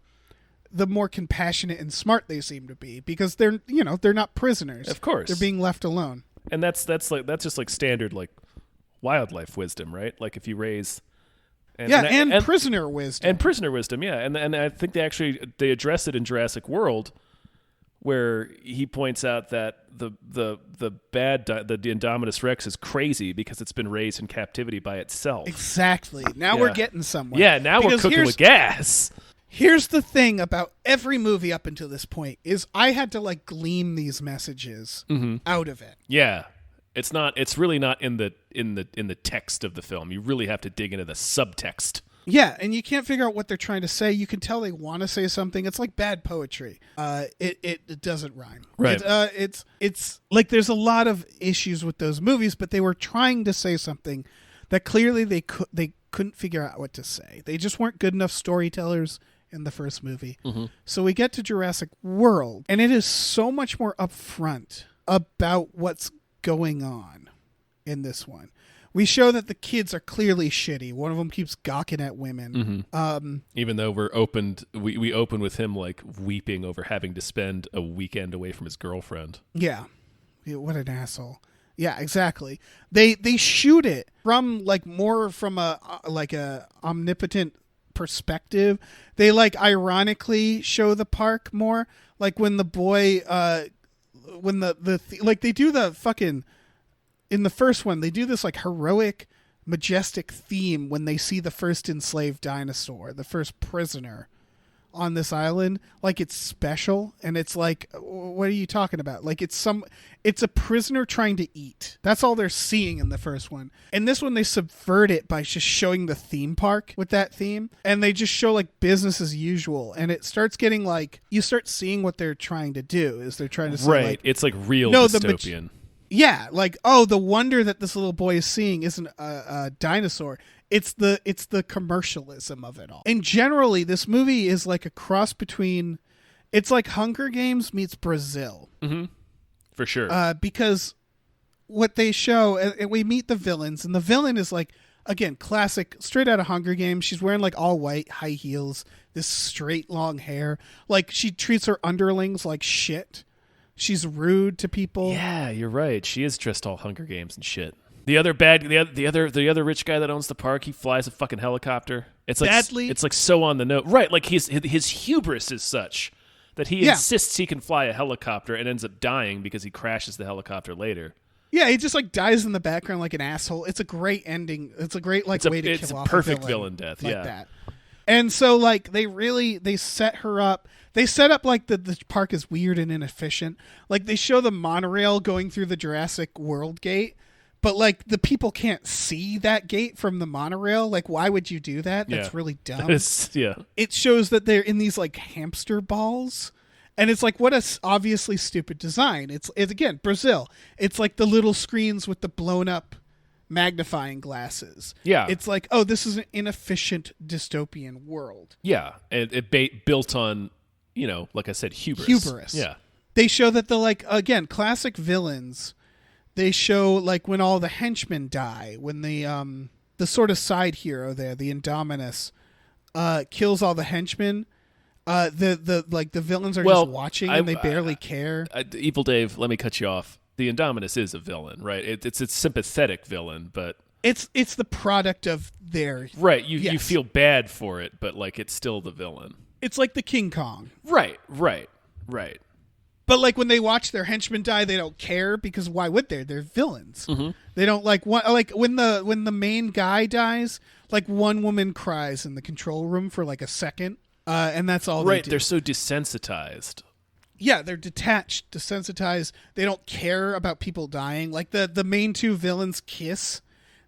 the more compassionate and smart they seem to be, because they're not prisoners. Of course, they're being left alone. And that's just like standard like wildlife wisdom, right? Like if you raise and prisoner wisdom. And prisoner wisdom, yeah. And I think they address it in Jurassic World, where he points out that the Indominus Rex is crazy because it's been raised in captivity by itself. Exactly. Now we're getting somewhere. Yeah, now we're cooking with gas. Here's the thing about every movie up until this point is I had to like glean these messages out of it. Yeah. It's really not in the text of the film. You really have to dig into the subtext. Yeah, and you can't figure out what they're trying to say. You can tell they want to say something. It's like bad poetry. It doesn't rhyme. Right. It's like there's a lot of issues with those movies, but they were trying to say something that clearly they couldn't figure out what to say. They just weren't good enough storytellers in the first movie. Mm-hmm. So we get to Jurassic World, and it is so much more upfront about what's going on in this one. We show that the kids are clearly shitty. One of them keeps gawking at women. Mm-hmm. Even though we open with him like weeping over having to spend a weekend away from his girlfriend. Yeah, what an asshole. Yeah, exactly. They shoot it from like more from a omnipotent perspective. They like ironically show the park more, like when the boy when like they do the fucking in the first one they do this like heroic majestic theme when they see the first enslaved dinosaur, the first prisoner on this island, like it's special, and it's like, what are you talking about? Like it's a prisoner trying to eat. That's all they're seeing in the first one. And this one they subvert it by just showing the theme park with that theme, and they just show like business as usual, and it starts getting like, you start seeing what they're trying to do is they're trying to say, right, like, it's like real dystopian. Yeah, like, oh, the wonder that this little boy is seeing isn't a dinosaur. It's the commercialism of it all. And generally, this movie is like a cross between, it's like Hunger Games meets Brazil. Mm-hmm. For sure. Because what they show, and we meet the villains, and the villain is like, again, classic, straight out of Hunger Games. She's wearing like all white, high heels, this straight, long hair. Like, she treats her underlings like shit. She's rude to people. Yeah, you're right. She is dressed all Hunger Games and shit. The other rich guy that owns the park, he flies a fucking helicopter. It's like Badly. It's like so on the note, right? Like his hubris is such that he insists he can fly a helicopter and ends up dying because he crashes the helicopter later. Yeah, he just like dies in the background like an asshole. It's a great ending. It's a great way to kill off a villain. It's a perfect villain death. Like yeah. that. And so like they set her up. They set up like the park is weird and inefficient. Like they show the monorail going through the Jurassic World gate, but like the people can't see that gate from the monorail. Like, why would you do that? That's really dumb. It shows that they're in these like hamster balls. And it's like, what a obviously stupid design. It's again, Brazil. It's like the little screens with the blown up magnifying glasses. Yeah. It's like, oh, this is an inefficient dystopian world. Yeah. It built on, like I said, hubris. Yeah. They show that again, classic villains, they show like when all the henchmen die, when the sort of side hero there, the Indominus, kills all the henchmen. The villains are just watching and they barely care. Evil Dave, let me cut you off. The Indominus is a villain, right? It's a sympathetic villain, but it's the product of their right. You feel bad for it, but like it's still the villain. It's like the King Kong. Right. But like when they watch their henchmen die, they don't care because why would they? They're villains. Mm-hmm. They don't like when the main guy dies. Like one woman cries in the control room for like a second. And that's all they do. They're so desensitized. Yeah, they're detached, desensitized. They don't care about people dying. Like the main two villains kiss.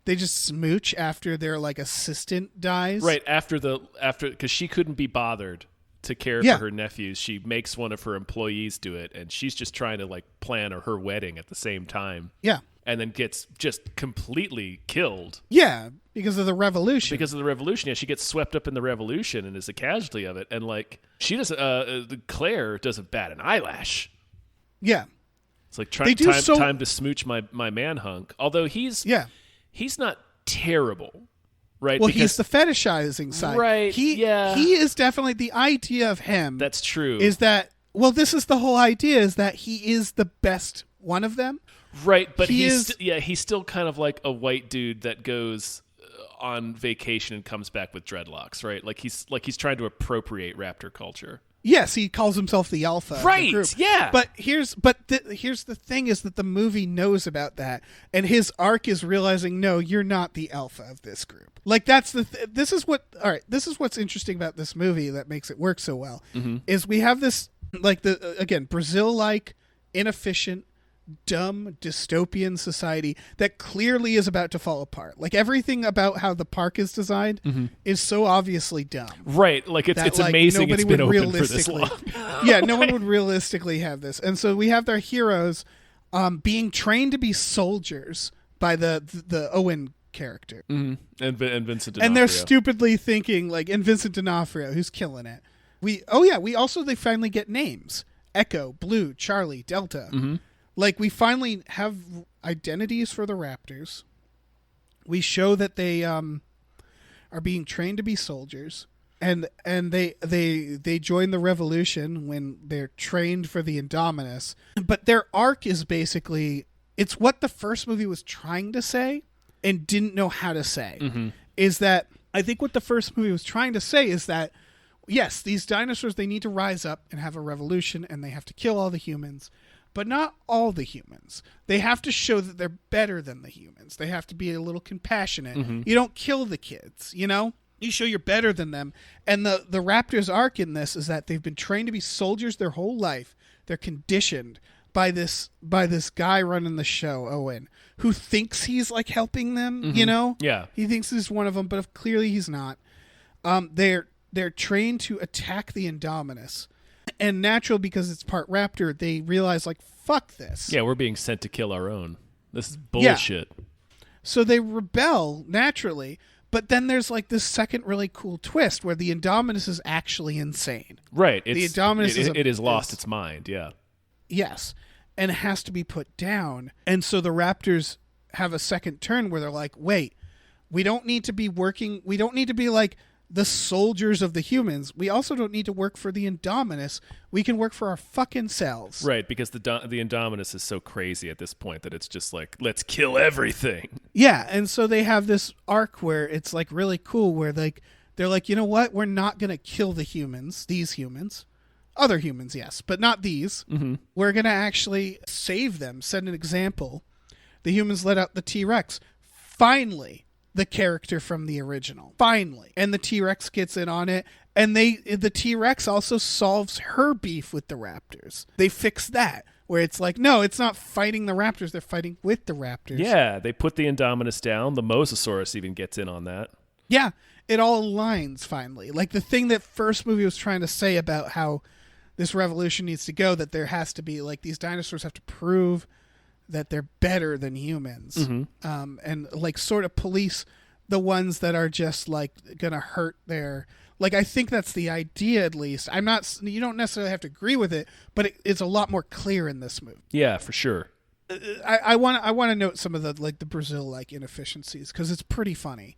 They just smooch after their like assistant dies. Right, after because she couldn't be bothered to care for her nephews. She makes one of her employees do it, and she's just trying to like plan her wedding at the same time. Yeah. And then gets just completely killed. Yeah, because of the revolution. Yeah, she gets swept up in the revolution and is a casualty of it. And like she does, Claire doesn't bat an eyelash. Yeah, it's like time to smooch my man hunk. Although he's not terrible, right? Well, he's the fetishizing side, right? He is definitely the idea of him. That's true. Is that this is the whole idea? Is that he is the best one of them. Right, but he's still kind of like a white dude that goes on vacation and comes back with dreadlocks, right? Like he's trying to appropriate raptor culture. Yes, he calls himself the alpha. Right, of the group. Yeah. But here's the thing is that the movie knows about that, and his arc is realizing, no, you're not the alpha of this group. Like that's this is what's interesting about this movie that makes it work so well. Mm-hmm. Is we have this like Brazil-like inefficient, dumb dystopian society that clearly is about to fall apart. Like everything about how the park is designed is so obviously dumb. Right, like it's amazing it's been open for this long. Yeah, no one would realistically have this. And so we have their heroes being trained to be soldiers by the Owen character. Mm-hmm. And Vincent D'Onofrio. And they're stupidly thinking like, and Vincent D'Onofrio, who's killing it. They finally get names. Echo, Blue, Charlie, Delta. Mm-hmm. Like, we finally have identities for the raptors. We show that they are being trained to be soldiers, and they join the revolution when they're trained for the Indominus. But their arc is basically, it's what the first movie was trying to say and didn't know how to say. Mm-hmm. Is that, I think what the first movie was trying to say is that, yes, these dinosaurs, they need to rise up and have a revolution, and they have to kill all the humans. But not all the humans. They have to show that they're better than the humans. They have to be a little compassionate. Mm-hmm. You don't kill the kids, You show you're better than them. And the raptors' arc in this is that they've been trained to be soldiers their whole life. They're conditioned by this guy running the show, Owen, who thinks he's like helping them, mm-hmm. Yeah. He thinks he's one of them, but clearly he's not. They're trained to attack the Indominus. And natural, because it's part raptor, they realize, like, fuck this. Yeah, we're being sent to kill our own. This is bullshit. Yeah. So they rebel naturally, but then there's like this second really cool twist where the Indominus is actually insane. Right. The Indominus it has lost its mind, yeah. Yes. And it has to be put down. And so the raptors have a second turn where they're like, wait, we don't need to be like the soldiers of the humans. We also don't need to work for the Indominus. We can work for our fucking selves. Right, because the Indominus is so crazy at this point that it's just like, let's kill everything. Yeah, and so they have this arc where it's like really cool where like they're like, you know what? We're not going to kill the humans, these humans. Other humans, yes, but not these. Mm-hmm. We're going to actually save them, set an example. The humans let out the T-Rex. Finally, the character from the original. Finally. And the T-Rex gets in on it. And the T-Rex also solves her beef with the raptors. They fix that. Where it's like, no, it's not fighting the raptors. They're fighting with the raptors. Yeah, they put the Indominus down. The Mosasaurus even gets in on that. Yeah, it all aligns finally. Like the thing that first movie was trying to say about how this revolution needs to go, that there has to be, like, these dinosaurs have to prove that they're better than humans, and like sort of police the ones that are just like gonna hurt their, like, I think that's the idea, at least. You don't necessarily have to agree with it, but it's a lot more clear in this movie. Yeah, for sure. I want to note some of the Brazil like inefficiencies, because it's pretty funny.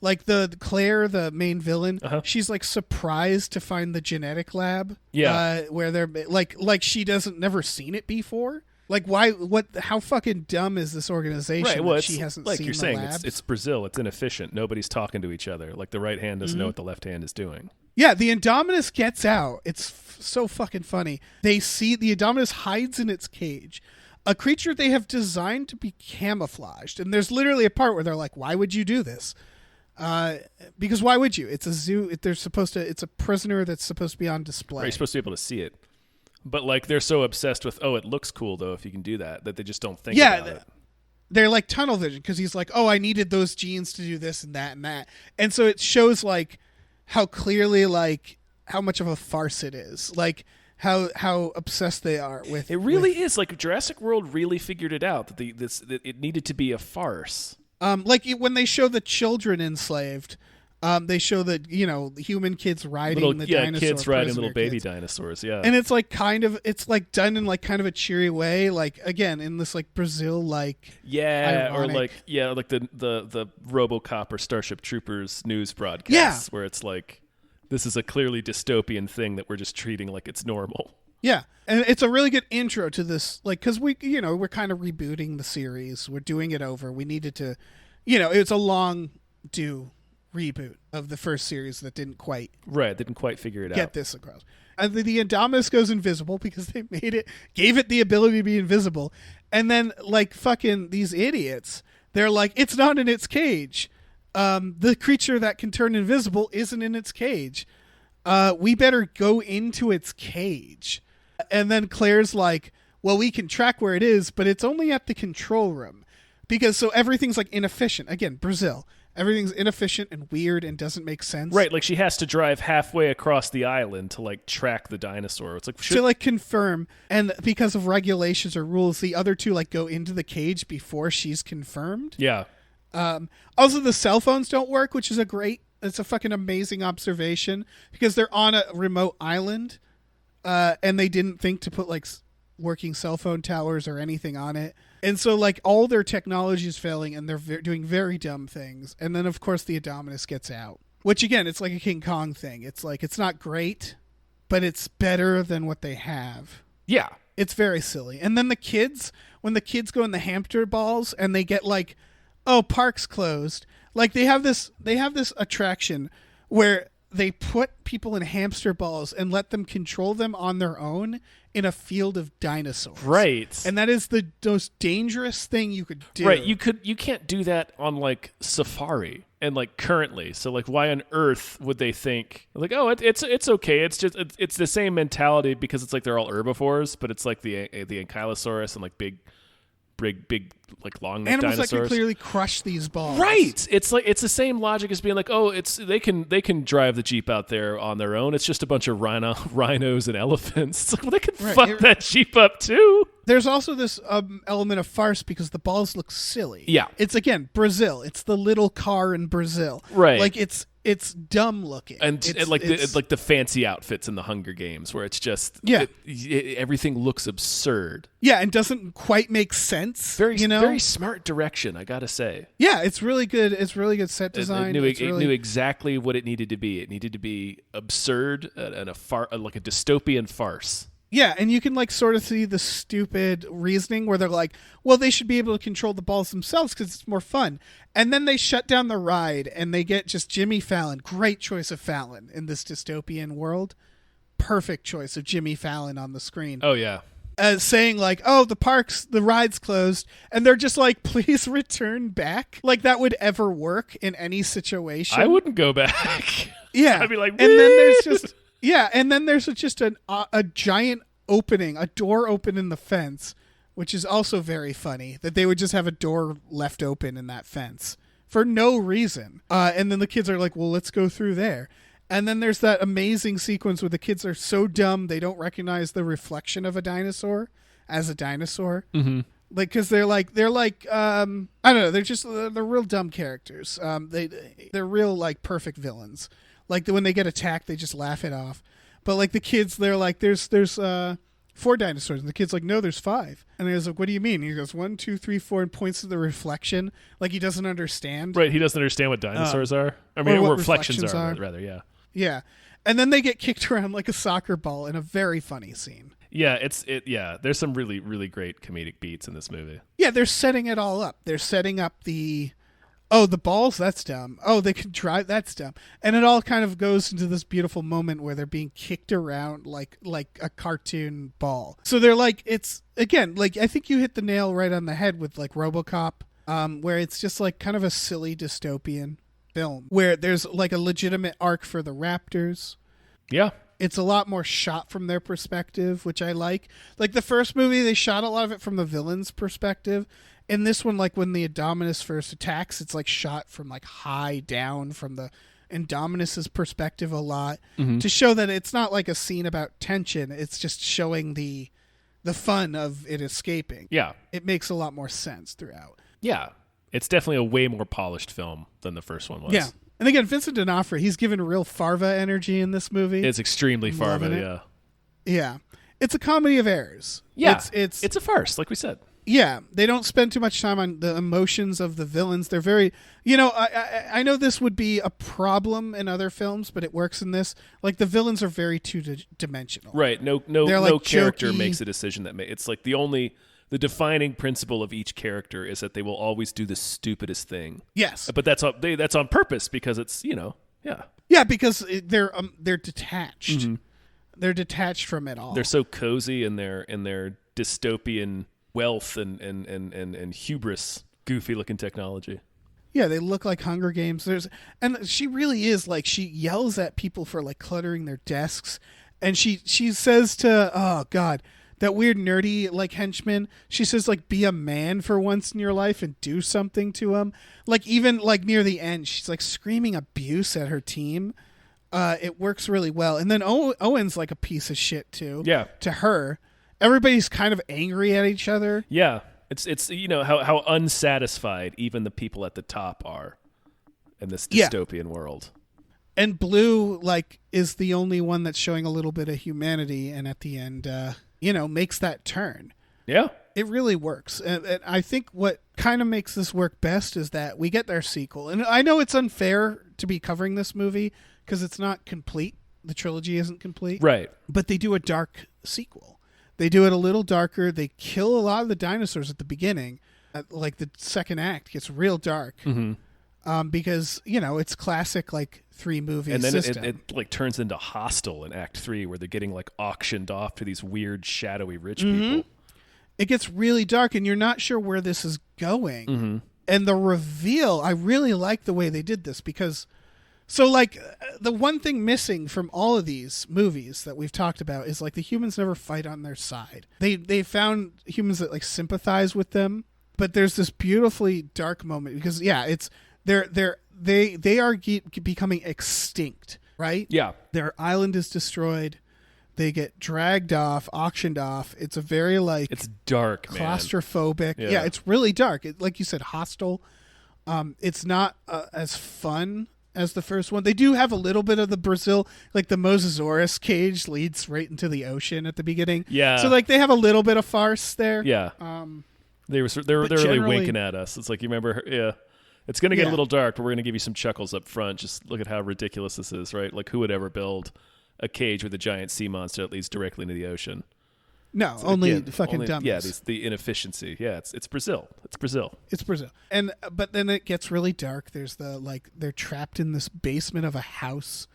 Like the Claire, the main villain, she's like surprised to find the genetic lab. Yeah, where they're like she never seen it before. Like, why? What? How fucking dumb is this organization? Right. Well, she hasn't like seen you're the saying, labs? it's Brazil. It's inefficient. Nobody's talking to each other. Like the right hand doesn't know what the left hand is doing. Yeah, the Indominus gets out. It's so fucking funny. They see the Indominus hides in its cage, a creature they have designed to be camouflaged. And there's literally a part where they're like, "Why would you do this?" Because why would you? It's a zoo. It's a prisoner that's supposed to be on display. Right, you're supposed to be able to see it. But like they're so obsessed with, it looks cool though if you can do that they just don't think about it. They're like tunnel vision, because he's like, I needed those genes to do this and that and that. And so it shows like how clearly, like, how much of a farce it is. Like how obsessed they are with it. Really is like Jurassic World really figured it out that that it needed to be a farce. Like when they show the children enslaved, they show the human kids riding the dinosaur, kids riding little baby kids. Dinosaurs, yeah. And it's like it's like done in like kind of a cheery way, like again in this like Brazil like ironic. Or like the RoboCop or Starship Troopers news broadcasts, where it's like this is a clearly dystopian thing that we're just treating like it's normal. Yeah, and it's a really good intro to this, like, because we're kind of rebooting the series, we're doing it over. We needed to, it's a long due reboot of the first series that didn't quite figure it out. Get this across. And the Indominus goes invisible because they gave it the ability to be invisible, and then like fucking these idiots, they're like, it's not in its cage. The creature that can turn invisible isn't in its cage. We better go into its cage. And then Claire's like, well, we can track where it is, but it's only at the control room. Because so everything's like inefficient. Again, Brazil. Everything's inefficient and weird and doesn't make sense. Right, like she has to drive halfway across the island to like track the dinosaur. It's like to like confirm, and because of regulations or rules, the other two like go into the cage before she's confirmed. Yeah. Also, the cell phones don't work, which is it's a fucking amazing observation, because they're on a remote island, and they didn't think to put like working cell phone towers or anything on it. And so like all their technology is failing, and they're doing very dumb things. And then of course the Indominus gets out, which again, it's like a King Kong thing. It's like, it's not great, but it's better than what they have. Yeah. It's very silly. And then when the kids go in the hamster balls and they get like, park's closed. Like they have this attraction where they put people in hamster balls and let them control them on their own in a field of dinosaurs. Right. And that is the most dangerous thing you could do. Right. You can't do that on like safari and like currently. So like why on earth would they think like, it's okay. It's just, it's the same mentality because it's like they're all herbivores, but it's like the Ankylosaurus and like big big like long neck Animals dinosaurs. that can clearly crush these balls. Right. It's like it's the same logic as being like, oh, they can drive the Jeep out there on their own. It's just a bunch of rhinos and elephants. It's like, well, they can fuck that Jeep up too. There's also this element of farce because the balls look silly. Yeah. It's again Brazil. It's the little car in Brazil. Right. Like it's dumb looking. And like the fancy outfits in the Hunger Games where it's just everything looks absurd. Yeah, and doesn't quite make sense. Very smart direction, I gotta say. Yeah, it's really good. It's really good set design. It knew exactly what it needed to be. It needed to be absurd and like a dystopian farce. Yeah, and you can like sort of see the stupid reasoning where they're like, well, they should be able to control the balls themselves because it's more fun. And then they shut down the ride and they get just Jimmy Fallon. Great choice of Fallon in this dystopian world. Perfect choice of Jimmy Fallon on the screen. Oh, yeah. Saying like, oh, the ride's closed. And they're just like, please return back. Like that would ever work in any situation. I wouldn't go back. Yeah. I'd be like, and then there's just... Yeah, and then there's just a giant opening, a door open in the fence, which is also very funny, that they would just have a door left open in that fence for no reason. And then the kids are like, well, let's go through there. And then there's that amazing sequence where the kids are so dumb they don't recognize the reflection of a dinosaur as a dinosaur. Mm-hmm. Like, because they're like I don't know, they're real dumb characters. They're real like perfect villains. Like when they get attacked, they just laugh it off. But like the kids, they're like, there's 4 dinosaurs, and the kid's like, no, there's 5. And he was like, what do you mean? And he goes 1, 2, 3, 4, and points to the reflection, like he doesn't understand. Right, he doesn't understand what dinosaurs are. I mean, what reflections are rather. Yeah. Yeah, and then they get kicked around like a soccer ball in a very funny scene. Yeah, there's some really, really great comedic beats in this movie. Yeah, they're setting it all up. They're setting up the balls, that's dumb. Oh, they can drive, that's dumb. And it all kind of goes into this beautiful moment where they're being kicked around like a cartoon ball. So they're like, it's, again, like, I think you hit the nail right on the head with like RoboCop, where it's just like kind of a silly dystopian film where there's like a legitimate arc for the raptors. Yeah. It's a lot more shot from their perspective, which I like. Like the first movie, they shot a lot of it from the villain's perspective. In this one, like when the Indominus first attacks, it's like shot from like high down from the Indominus's perspective a lot to show that it's not like a scene about tension. It's just showing the fun of it escaping. Yeah. It makes a lot more sense throughout. Yeah. It's definitely a way more polished film than the first one was. Yeah. And again, Vincent D'Onofrio, he's given real Farva energy in this movie. It's extremely Farva, yeah. Yeah. It's a comedy of errors. Yeah. It's a farce, like we said. Yeah, they don't spend too much time on the emotions of the villains. They're very, I know this would be a problem in other films, but it works in this. Like the villains are very two-dimensional. Right. No character jokey. makes a decision it's like the defining principle of each character is that they will always do the stupidest thing. Yes, but that's on purpose because it's yeah. Yeah, because they're detached. Mm-hmm. They're detached from it all. They're so cozy in their dystopian wealth and hubris, goofy looking technology. Yeah, they look like Hunger Games. And she really is like, she yells at people for like cluttering their desks, and she says to, oh god, that weird nerdy like henchman, she says like, be a man for once in your life and do something to him. Like even like near the end, she's like screaming abuse at her team. It works really well. And then Owen's like a piece of shit too. Yeah, to her. Everybody's kind of angry at each other. Yeah. It's how unsatisfied even the people at the top are in this dystopian world. And Blue like is the only one that's showing a little bit of humanity, and at the end makes that turn. Yeah. It really works. And I think what kind of makes this work best is that we get their sequel. And I know it's unfair to be covering this movie because it's not complete. The trilogy isn't complete. Right. But they do a dark sequel. They do it a little darker. They kill a lot of the dinosaurs at the beginning. Like the second act gets real dark because, it's classic like 3-movie system. And then system. it like turns into Hostel in Act 3 where they're getting like auctioned off to these weird shadowy rich people. It gets really dark and you're not sure where this is going. And the reveal, I really like the way they did this because... So, like, the one thing missing from all of these movies that we've talked about is, like, the humans never fight on their side. They found humans that, like, sympathize with them but there's this beautifully dark moment because it's they are becoming extinct, right? Yeah. Their island is destroyed. They get dragged off, auctioned off. It's a very it's dark, claustrophobic. man. Yeah, it's really dark. Like you said, hostile. It's not as fun as the first one. They do have a little bit of the Brazil, like the Mosasaurus cage leads right into the ocean at the beginning. Yeah. So like they have a little bit of farce there. Yeah. They're really winking at us. It's like, you remember, yeah. It's going to get a little dark, but we're going to give you some chuckles up front. Just look at how ridiculous this is, right? Like, who would ever build a cage with a giant sea monster that leads directly into the ocean? No, only fucking dummies. Yeah, the inefficiency. Yeah, it's Brazil. It's Brazil. It's Brazil. But then it gets really dark. There's they're trapped in this basement of a house,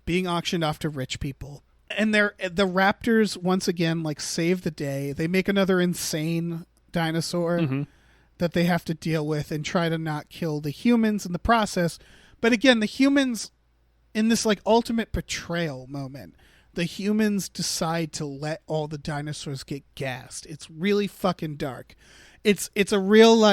being auctioned off to rich people. And the raptors once again save the day. They make another insane dinosaur that they have to deal with and try to not kill the humans in the process. But again, the humans, in this ultimate betrayal moment, the humans decide to let all the dinosaurs get gassed. It's really fucking dark. It's a real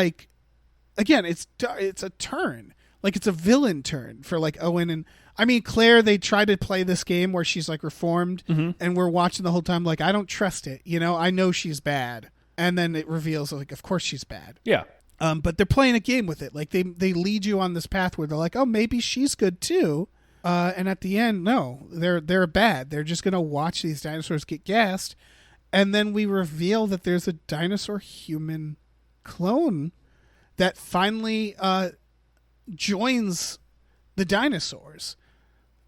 again, it's a turn. It's a villain turn for Owen and Claire. They try to play this game where she's reformed, and we're watching the whole time I don't trust it. I know she's bad. And then it reveals, of course she's bad. Yeah. But they're playing a game with it. They lead you on this path where they're oh, maybe she's good too. And at the end, no, they're bad. They're just going to watch these dinosaurs get gassed. And then we reveal that there's a dinosaur human clone that finally joins the dinosaurs,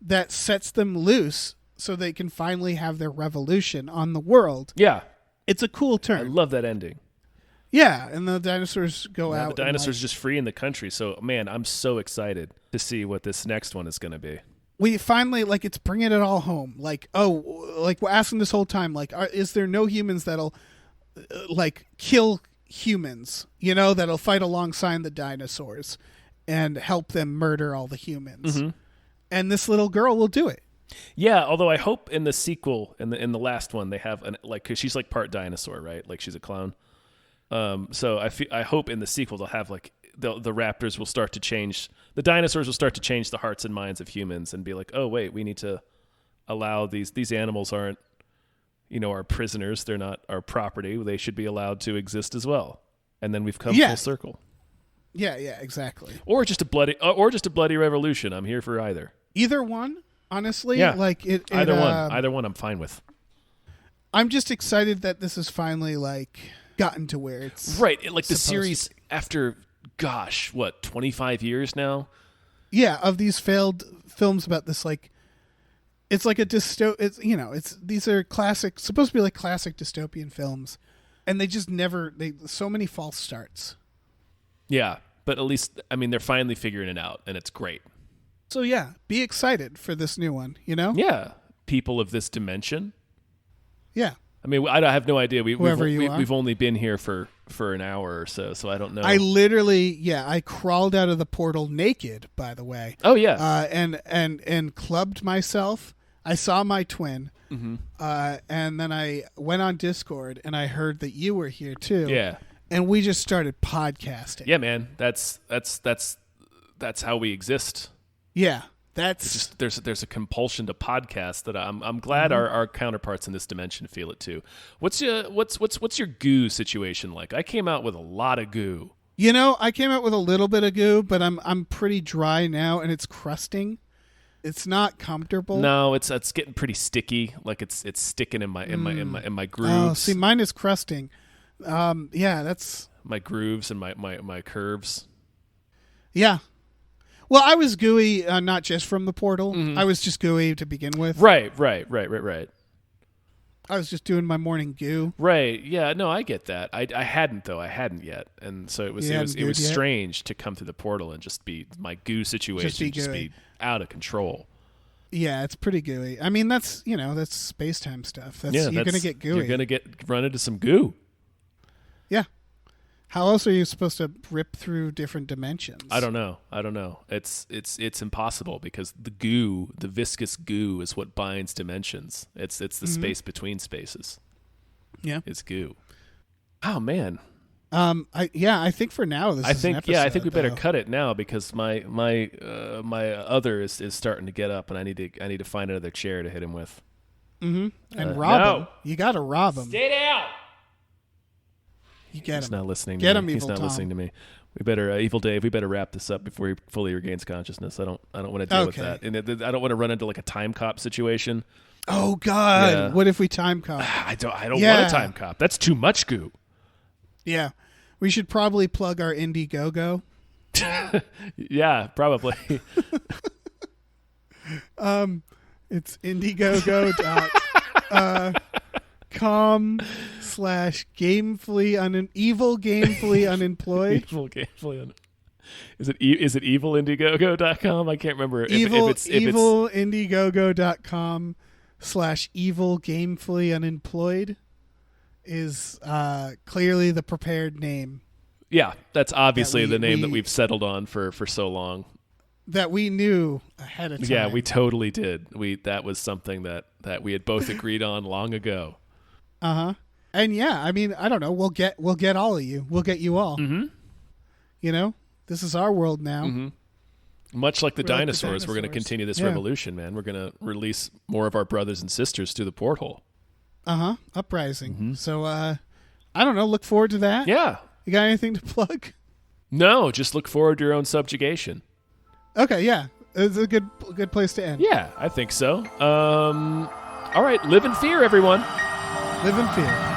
that sets them loose so they can finally have their revolution on the world. Yeah. It's a cool turn. I love that ending. Yeah, and the dinosaurs go out. The dinosaurs just free in the country. So, man, I'm so excited to see what this next one is going to be. We finally, it's bringing it all home. We're asking this whole time, is there no humans that'll, kill humans, that'll fight alongside the dinosaurs and help them murder all the humans? Mm-hmm. And this little girl will do it. Yeah, although I hope in the sequel, in the last one, they have because she's part dinosaur, right? She's a clone. So I hope in the sequel they'll have the raptors will start to change, the dinosaurs will start to change the hearts and minds of humans and be oh wait, we need to allow these animals aren't our prisoners, they're not our property, they should be allowed to exist as well. And then we've come full circle. Yeah, exactly. Or just a bloody revolution. I'm here for either. Either one. Honestly, yeah. Either one I'm fine with. I'm just excited that this is finally gotten to where it's right. The series after, 25 years now. Yeah, of these failed films about this it's a these are classic, supposed to be classic dystopian films, and they just never so many false starts. Yeah, but at least they're finally figuring it out, and it's great. So yeah, be excited for this new one, Yeah. People of this dimension. Yeah. I have no idea. We've only been here for an hour or so I don't know. I literally, I crawled out of the portal naked, by the way. Oh, yeah. And clubbed myself. I saw my twin. Mm-hmm. And then I went on Discord, and I heard that you were here, too. Yeah. And we just started podcasting. Yeah, man. That's how we exist. Yeah, it's just, there's a compulsion to podcast that I'm glad our counterparts in this dimension feel it too. What's your goo situation like? I came out with a lot of goo. I came out with a little bit of goo, but I'm pretty dry now, and it's crusting. It's not comfortable. No, it's getting pretty sticky. It's sticking in my grooves. Oh, see, mine is crusting. Yeah, that's my grooves and my curves. Yeah. Well, I was gooey, not just from the portal. Mm-hmm. I was just gooey to begin with. Right. I was just doing my morning goo. Right. Yeah. No, I get that. I hadn't yet, and so it was strange to come through the portal and just be my goo situation just be out of control. Yeah, it's pretty gooey. That's that's space-time stuff. You're gonna get gooey. You're gonna run into some goo. Yeah. How else are you supposed to rip through different dimensions? I don't know. It's impossible because the viscous goo is what binds dimensions. It's the space between spaces. Yeah. It's goo. Oh man. I think for now this is an episode, I think we better though. cut it now because my other is starting to get up and I need to find another chair to hit him with. Mm-hmm. And rob no. him. You got to rob him. Stay down. You get He's him. not listening. Get to him, me. He's Evil not Tom. listening to me. We better, Evil Dave. We better wrap this up before he fully regains consciousness. I don't want to deal with that, and I don't want to run into like a time cop situation. Oh God! Yeah. What if we time cop? I don't want a time cop. That's too much goo. Yeah, we should probably plug our Indiegogo. Yeah, probably. It's indiegogo.com/gamefully evil gamefully unemployed. Evil gamefully Is it evilindiegogo.com? I can't remember. Evilindiegogo.com/evil gamefully unemployed is clearly the prepared name. Yeah, that's obviously the name that we- we've settled on for so long. That we knew ahead of time. Yeah, we totally did. That was something that we had both agreed on long ago. And yeah, I mean, I don't know. We'll get all of you. We'll get you all. Mm-hmm. You know, this is our world now. Mm-hmm. Much like the We're like the dinosaurs, we're going to dinosaurs. continue this Yeah. revolution, man. We're going to release more of our brothers and sisters through the porthole. Uprising. Mm-hmm. So, I don't know. Look forward to that. Yeah. You got anything to plug? No, just look forward to your own subjugation. Okay, yeah. It's a good place to end. Yeah, I think so. All right, live in fear, everyone. Live in fear.